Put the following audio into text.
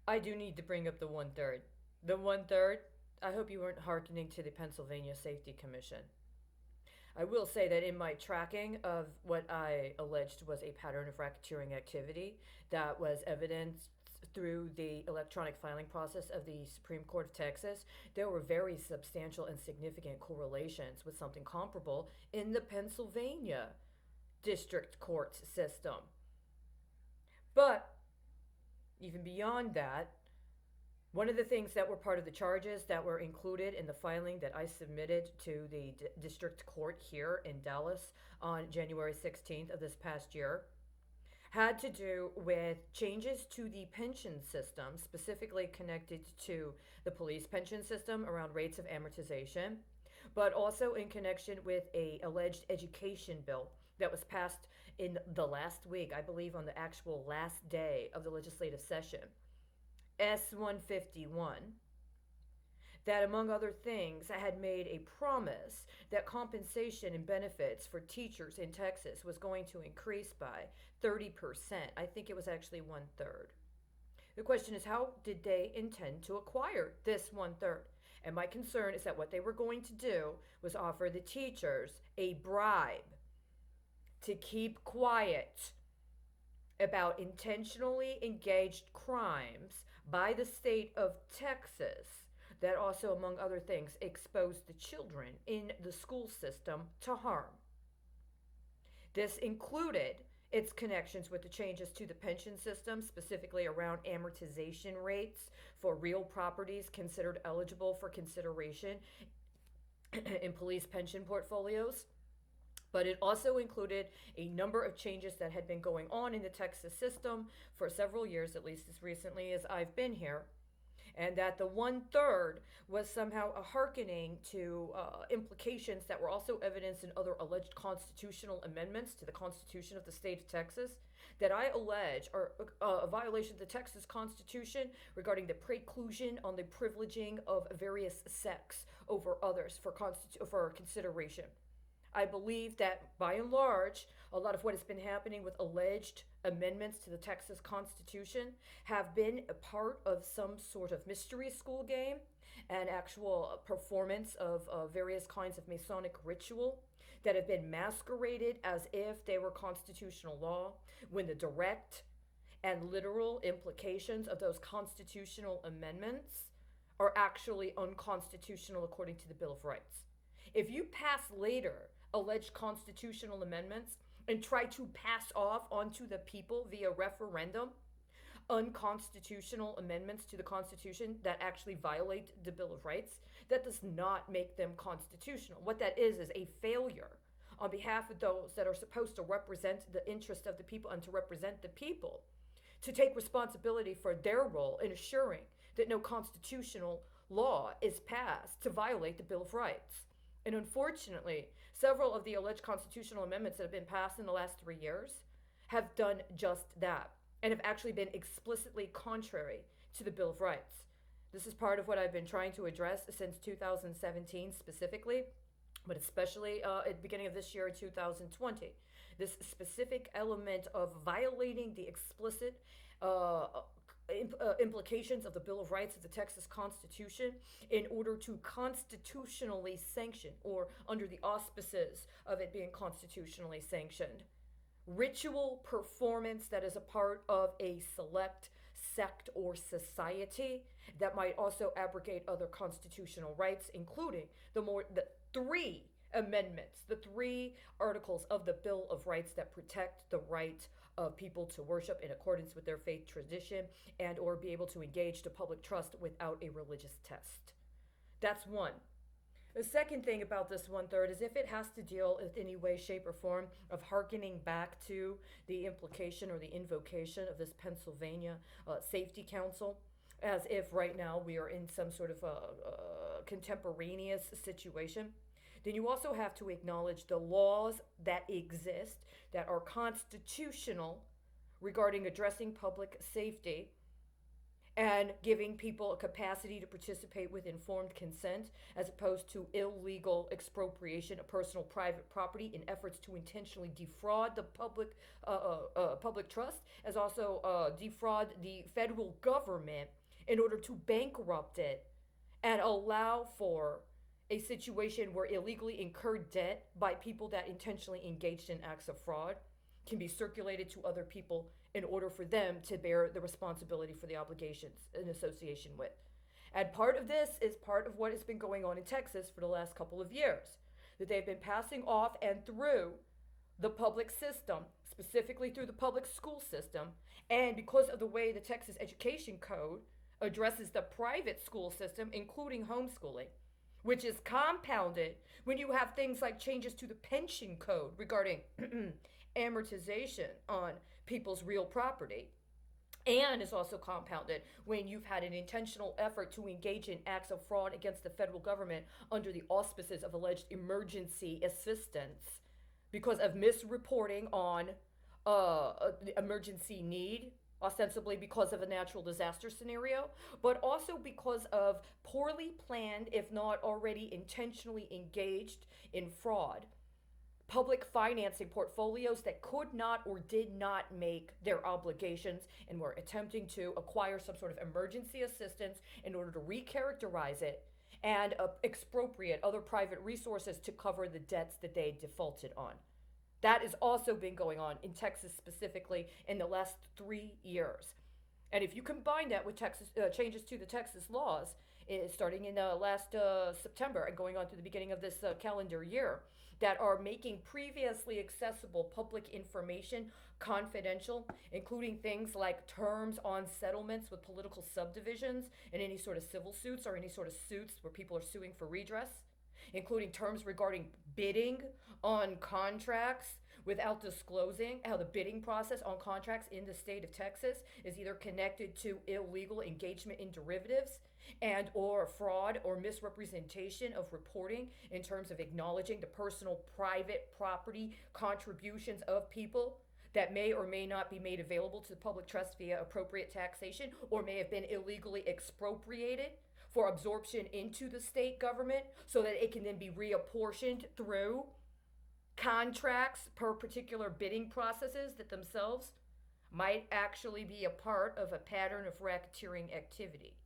I do need to bring up the one third. The one third, I hope you weren't hearkening to the Pennsylvania Safety Commission. I will say that in my tracking of what I alleged was a pattern of racketeering activity that was evidenced through the electronic filing process of the Supreme Court of Texas, there were very substantial and significant correlations with something comparable in the Pennsylvania district court system. But even beyond that, one of the things that were part of the charges that were included in the filing that I submitted to the district court here in Dallas on January 16th of this past year had to do with changes to the pension system, specifically connected to the police pension system around rates of amortization, but also in connection with a alleged education bill that was passed in the last week, I believe on the actual last day of the legislative session, S 151, that, among other things, had made a promise that compensation and benefits for teachers in Texas was going to increase by 30%. I think it was actually one third. The question is, how did they intend to acquire this one third? And my concern is that what they were going to do was offer the teachers a bribe to keep quiet about intentionally engaged crimes by the state of Texas that also, among other things, exposed the children in the school system to harm. This included its connections with the changes to the pension system, specifically around amortization rates for real properties considered eligible for consideration in police pension portfolios. But it also included a number of changes that had been going on in the Texas system for several years, at least as recently as I've been here, and that the one third was somehow a hearkening to implications that were also evidenced in other alleged constitutional amendments to the Constitution of the state of Texas that I allege are a violation of the Texas Constitution regarding the preclusion on the privileging of various sects over others for consideration. I believe that by and large, a lot of what has been happening with alleged amendments to the Texas Constitution have been a part of some sort of mystery school game and actual performance of various kinds of Masonic ritual that have been masqueraded as if they were constitutional law, when the direct and literal implications of those constitutional amendments are actually unconstitutional according to the Bill of Rights. If you pass later alleged constitutional amendments and try to pass off onto the people via referendum unconstitutional amendments to the Constitution that actually violate the Bill of Rights, that does not make them constitutional. What that is a failure on behalf of those that are supposed to represent the interest of the people and to represent the people to take responsibility for their role in assuring that no constitutional law is passed to violate the Bill of Rights. And unfortunately, several of the alleged constitutional amendments that have been passed in the last 3 years have done just that and have actually been explicitly contrary to the Bill of Rights. This is part of what I've been trying to address since 2017 specifically, but especially at the beginning of this year in 2020. This specific element of violating the explicit implications of the Bill of Rights of the Texas Constitution in order to constitutionally sanction, or under the auspices of it being constitutionally sanctioned, ritual performance that is a part of a select sect or society that might also abrogate other constitutional rights, including the three amendments, the three articles of the Bill of Rights that protect the right of people to worship in accordance with their faith tradition and or be able to engage to public trust without a religious test. That's one. The second thing about this one third is if it has to deal with any way, shape, or form of hearkening back to the implication or the invocation of this Pennsylvania Safety Council, as if right now we are in some sort of contemporaneous situation, then you also have to acknowledge the laws that exist that are constitutional regarding addressing public safety and giving people a capacity to participate with informed consent as opposed to illegal expropriation of personal private property in efforts to intentionally defraud the public trust, as also defraud the federal government in order to bankrupt it and allow for a situation where illegally incurred debt by people that intentionally engaged in acts of fraud can be circulated to other people in order for them to bear the responsibility for the obligations in association with. And part of this is part of what has been going on in Texas for the last couple of years, that they've been passing off and through the public system, specifically through the public school system, and because of the way the Texas Education Code addresses the private school system, including homeschooling, which is compounded when you have things like changes to the pension code regarding amortization on people's real property. And is also compounded when you've had an intentional effort to engage in acts of fraud against the federal government under the auspices of alleged emergency assistance because of misreporting on the emergency need, ostensibly because of a natural disaster scenario, but also because of poorly planned, if not already intentionally engaged in fraud, public financing portfolios that could not or did not make their obligations and were attempting to acquire some sort of emergency assistance in order to recharacterize it and expropriate other private resources to cover the debts that they defaulted on. That has also been going on in Texas specifically in the last 3 years. And if you combine that with Texas changes to the Texas laws, starting in last September and going on to the beginning of this calendar year, that are making previously accessible public information confidential, including things like terms on settlements with political subdivisions and any sort of civil suits or any sort of suits where people are suing for redress, including terms regarding bidding on contracts without disclosing how the bidding process on contracts in the state of Texas is either connected to illegal engagement in derivatives and or fraud or misrepresentation of reporting in terms of acknowledging the personal private property contributions of people that may or may not be made available to the public trust via appropriate taxation or may have been illegally expropriated for absorption into the state government so that it can then be reapportioned through contracts per particular bidding processes that themselves might actually be a part of a pattern of racketeering activity.